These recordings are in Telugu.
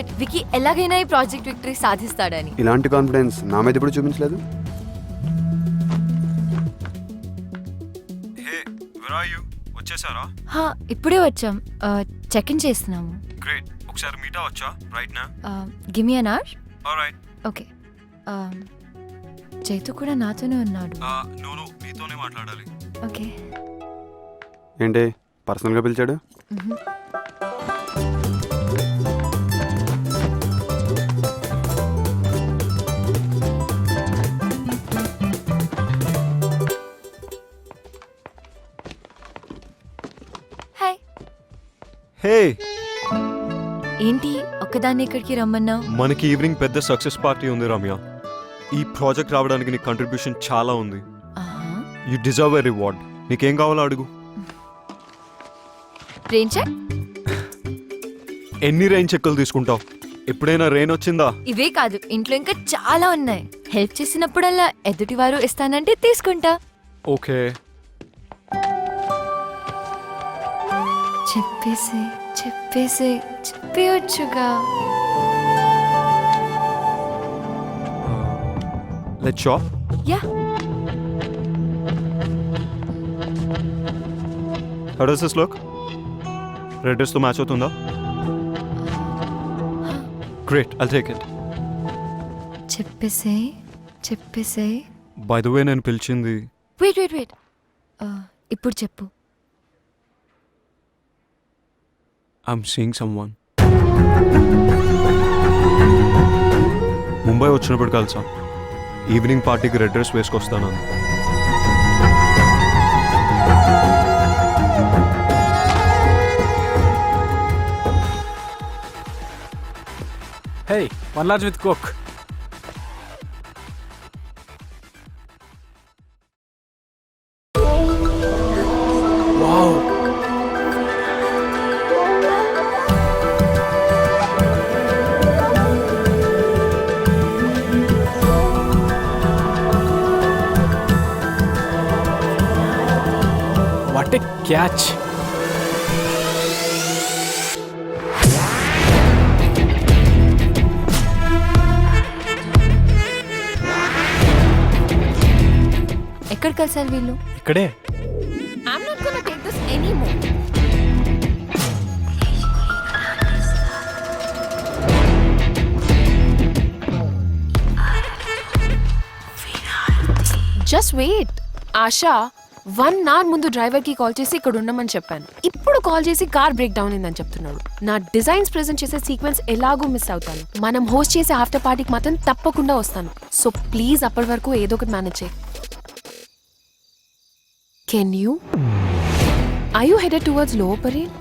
ఇట్, వికీ ఎలాగైనా ఈ ప్రాజెక్ట్ విక్టరీ సాధిస్తాడని. ఇలాంటి కాన్ఫిడెన్స్ నా మీద ఇప్పుడు చూపించలేదు. వచ్చేసారా? ఇప్పుడే వచ్చాం. చెక్ ఇన్ చేస్తున్నాము. గ్రేట్. ఒకసారి మీట్ అవ్వచ్చా రైట్ నా? Give me an hour. Alright. Okay. Chaitu కూడా నాతోనే ఉన్నాడు. నో మీతోనే మాట్లాడాలి. ఓకే. ఏంటి పర్సనల్గా పిలిచాడు? హాయ్. హే, ఏంటి ఒక్కదాన్ని ఇక్కడికి రమ్మన్నావు? మనకి ఈవినింగ్ పెద్ద సక్సెస్ పార్టీ ఉంది రమ్య. ఈ ప్రాజెక్ట్ రావడానికి నీ కంట్రిబ్యూషన్ చాలా ఉంది. You deserve a reward. నీకేం కావాలో అడుగు. Rain check? ఎన్ని రెయిన్ చెక్కులు తీసుకుంటావు? ఎప్పుడైనా రెయిన్ వచ్చిందా? ఇవే కాదు, ఇంట్లో ఇంకా చాలా ఉన్నాయి. హెల్ప్ చేసినప్పుడల్లా ఎదుటివారు ఇస్తానంటే తీసుకుంటా. ఓకే. చెప్పేసి చెప్పేసి చెప్పేయొచ్చుగా. Let's shop. Yeah. How does this look? Red dress తో మ్యాచ్ అవుతుందా? Great, I'll take it. చెప్పేసి చెప్పేసి. బై ద వే నేను పిలిచింది. వెయిట్ వెయిట్ వెయిట్, ఇప్పుడు చెప్పు. I'm seeing someone. ముంబై వచ్చినప్పుడు కలిసా. ఈవినింగ్ పార్టీకి రెడ్ డ్రెస్ వేసుకొస్తాను. Hey, one large with Coke. Wow. What a catch. ఎక్కడ కలిసారు వీళ్ళు? ఇక్కడే. I'm not gonna take this anymore. Just wait. Asha 1 hour ముందు డ్రైవర్ కి కాల్ చేసి ఇక్కడ ఉండమని చెప్పాను. ఇప్పుడు కాల్ చేసి కార్ బ్రేక్ డౌన్ అయిందని చెప్తున్నాడు. నా డిజైన్స్ ప్రెజెంట్ చేసే సీక్వెన్స్ ఎలాగో మిస్ అవుతాను. మనం హోస్ట్ చేసే ఆఫ్టర్ పార్టీకి మాత్రం తప్పకుండా వస్తాను. సో ప్లీజ్ అప్పటి వరకు ఏదో ఒకటి మేనేజ్ చేయి. Can you? Are you headed towards Lower Parel?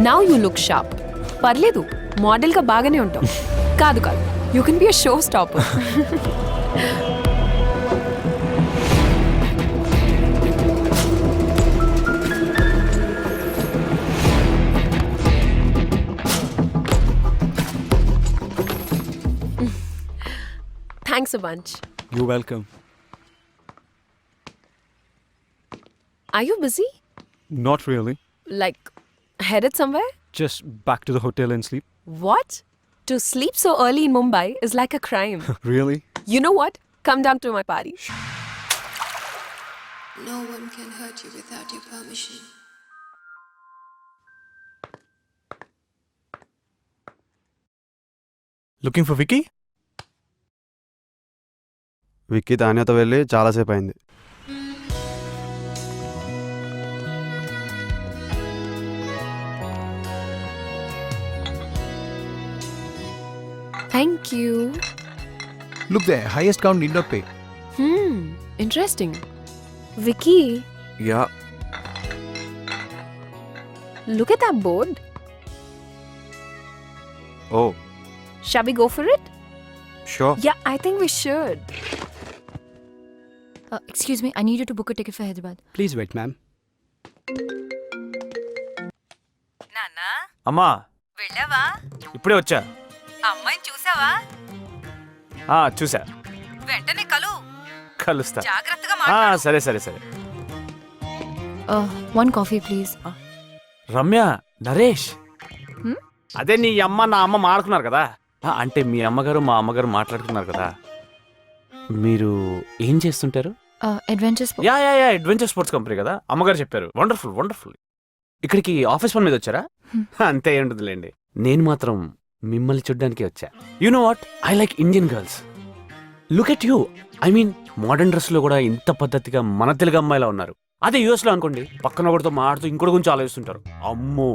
Now you look sharp. పర్లేదు, మోడల్ గా బాగానే ఉంటావు. కాదు కాదు, you can be a show stopper. Thanks a bunch. You're welcome. Are you busy? Not really. Like, headed somewhere? Just back to the hotel and sleep. What? To sleep so early in Mumbai is like a crime. Really? You know what? Come down to my party. No one can hurt you without your permission. Looking for Vicky? Vicky తాన్యతో వెళ్ళి చాలాసేపు అయింది. Thank you. Look there, highest count need not pay. Interesting. Vicky, Yeah. look at that board. Oh, Shall we go for it? sure. Yeah, I think we should. Excuse me, I need you to book a ticket for Hyderabad. Please wait, ma'am. నాన్నా అమ్మా, వెళ్ళావా? ఇప్పుడే వచ్చా. అమ్మాయిని చూసావా? చూసా. వెంటనే కలు. కలుస్తా. జాగ్రత్తగా సరే సరే సరే. 1 coffee please. Ramya, Naresh, Hmm? అదే నీ అమ్మ నా అమ్మ మాట్లాడుకున్నారు కదా, అంటే మీ అమ్మగారు మా అమ్మగారు మాట్లాడుకున్నారు కదా, మీరు ఏం చేస్తుంటారు? Adventures. Yeah yeah yeah adventure sports company కదా, అమ్మగారు చెప్పారు. Wonderful wonderful. ఇక్కడికి ఆఫీస్ పని మీద వచ్చారా? అంతే ఉంటుందిలేండి. నేను మాత్రం మిమ్మల్ని చూడ్డానికి వచ్చా. You know what, I like Indian girls. Look at you. I mean modern dress లో కూడా ఇంత పద్ధతిగా మన తెలుగు అమ్మాయిలా ఉన్నారు. అదే యూఎస్ లో అనుకోండి, పక్కన ఒకటితో మాడుతూ ఇంకోటి గురించి ఆలోచిస్తుంటారు. అమ్మో.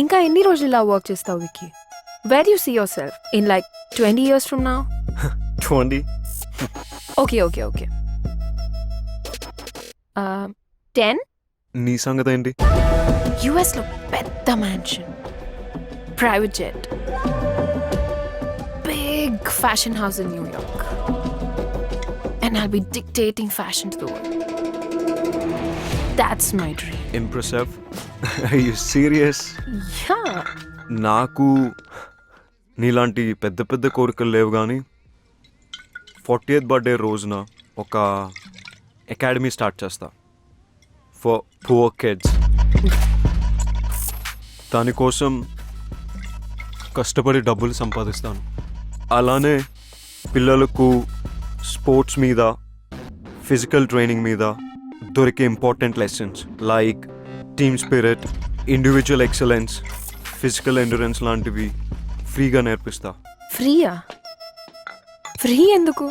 ఇంకా ఎన్ని రోజులు ఇలా వర్క్ చేస్తావు Vicky? Where you see yourself in like 20 years from now? 20. Okay okay okay 10. నీ సంగతి ఏంటి? US లో పెద్ద mansion, private jet, big fashion house in New York, and I'll be dictating fashion to the world. That's my dream. Impressive. Are you serious? Yeah. నాకు నీలాంటి పెద్ద పెద్ద కోరికలు లేవు, కానీ 40th బర్త్డే రోజున ఒక అకాడమీ స్టార్ట్ చేస్తా ఫర్ పువర్ కిడ్స్. దానికోసం కష్టపడి డబ్బులు సంపాదిస్తాను. అలానే పిల్లలకు స్పోర్ట్స్ మీద, ఫిజికల్ ట్రైనింగ్ మీద దొరికే important lessons like team spirit, individual excellence, physical endurance లాంటివి ఫ్రీగా నేర్పిస్తా. ఫ్రీయా? ఫ్రీ ఎందుకు?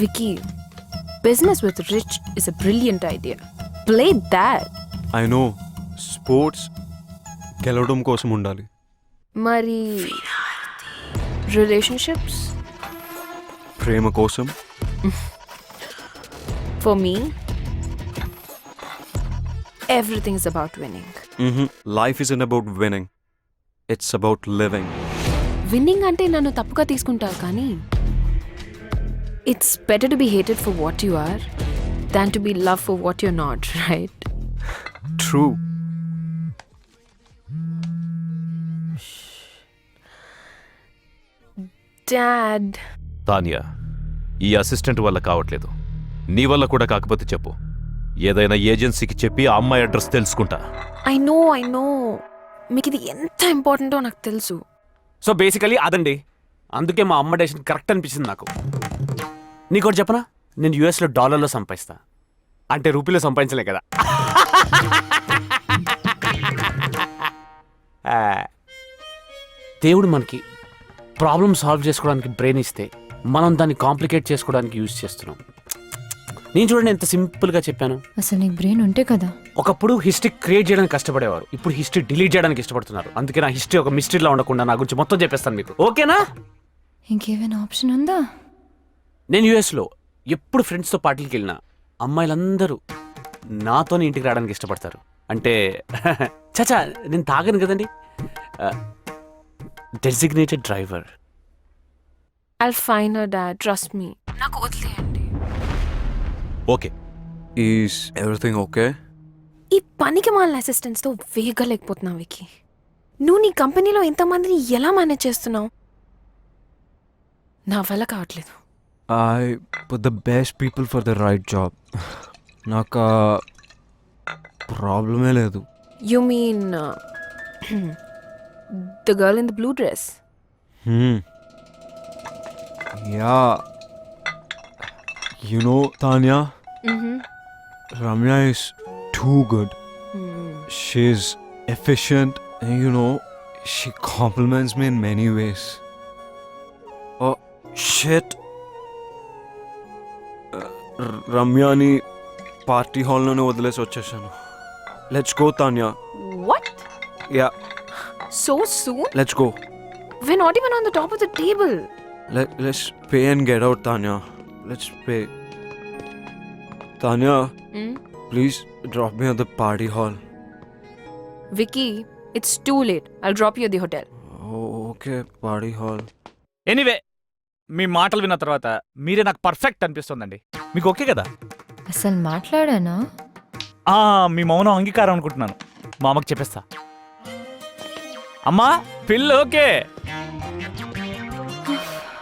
Vicky, business with rich is a brilliant idea. Play that. I know, sports గెలవడం కోసం ఉండాలి. మరి రిలేషన్షిప్స్? ప్రేమ కోసం. For me, everything is about winning. Life isn't about winning. It's about living. Winning అంటే నన్ను తప్పుగా తీసుకుంటావు, కానీ it's better to be hated for what you are than to be loved for what you're not, right? True. Dad. Tania, ఈ అసిస్టెంట్ వల్ల కావట్లేదు. నీ వల్ల కూడా కాకపోతే చెప్పు, ఏదైనా ఏజెన్సీకి చెప్పి ఆ అమ్మాయి అడ్రస్ తెలుసుకుంటా. I know. మీకు ఇది ఎంత ఇంపార్టెంటో నాకు తెలుసు. సో బేసికలీ అదండి. అందుకే మా అమ్మ డెసిషన్ కరెక్ట్ అనిపించింది నాకు. నీకోటి చెప్పనా, నేను యూఎస్లో డాలర్లో సంపాదిస్తా, అంటే రూపీలో సంపాదించలే కదా. దేవుడు మనకి ప్రాబ్లమ్ సాల్వ్ చేసుకోవడానికి బ్రెయిన్ ఇస్తే మనం దాన్ని కాంప్లికేట్ చేసుకోవడానికి యూజ్ చేస్తున్నాం. నేను చూడండి ఎంత సింపుల్గా చెప్పాను. అసలు నీకు బ్రెయిన్ ఉంటే కదా. ఒకప్పుడు హిస్టరీ క్రియేట్ చేయడానికి కష్టపడేవారు, ఇప్పుడు హిస్టరీ డిలీట్ చేయడానికి ఇష్టపడుతున్నారు. అందుకే నా హిస్టరీ ఒక మిస్టరీలా ఉండకుండా నా గురించి మొత్తం చెప్పేస్తాను మీకు, ఓకేనా? ఇంకేమైనా ఆప్షన్ ఉందా? నేను యూఎస్లో ఎప్పుడు ఫ్రెండ్స్తో పార్టీకి వెళ్ళినా అమ్మాయిలందరూ నాతోనే ఇంటికి రావడానికి ఇష్టపడతారు. అంటే చచా, నేను తాగను కదండి. Designated driver. I'll find her, Dad. Trust me. నాకు వదిలేయండి. ఓకే. Is everything okay? ఈ పనికి మాలిన అసిస్టెంట్స్తో వేగలేకపోతున్నావు వికీ. నువ్వు నీ కంపెనీలో ఇంతమందిని ఎలా మేనేజ్ చేస్తున్నావు? నా వల్ల కావట్లేదు. I put the best people for the right job. నాకు ప్రాబ్లమే లేదు. You mean the girl in the blue dress? Yeah. You know, Tanya, Ramya is too good. she's efficient and you know, she compliments me in many ways. Oh, shit. రమ్యాని పార్టీ హాల్లోనే వదిలేసి వచ్చేసాను. Let's go Tanya. What? Yeah, So soon? Let's go. We're not even on the top of the table. Let's pay and get out, Tanya. Let's pay. Tanya, please drop me at the party hall. Vicky, it's too late. I'll drop you at the hotel. Oh, okay, party hall. Anyway, మీ మాటలు విన్న తర్వాత మీరే నాకు పర్ఫెక్ట్ అనిపిస్తుందండి. మీకు ఓకే కదా? అసలు మాట్లాడానా? మీ మౌనం అంగీకారం అనుకుంటున్నాను. మా అమ్మకి చెప్పేస్తా. అమ్మా, పిల్ల ఓకే.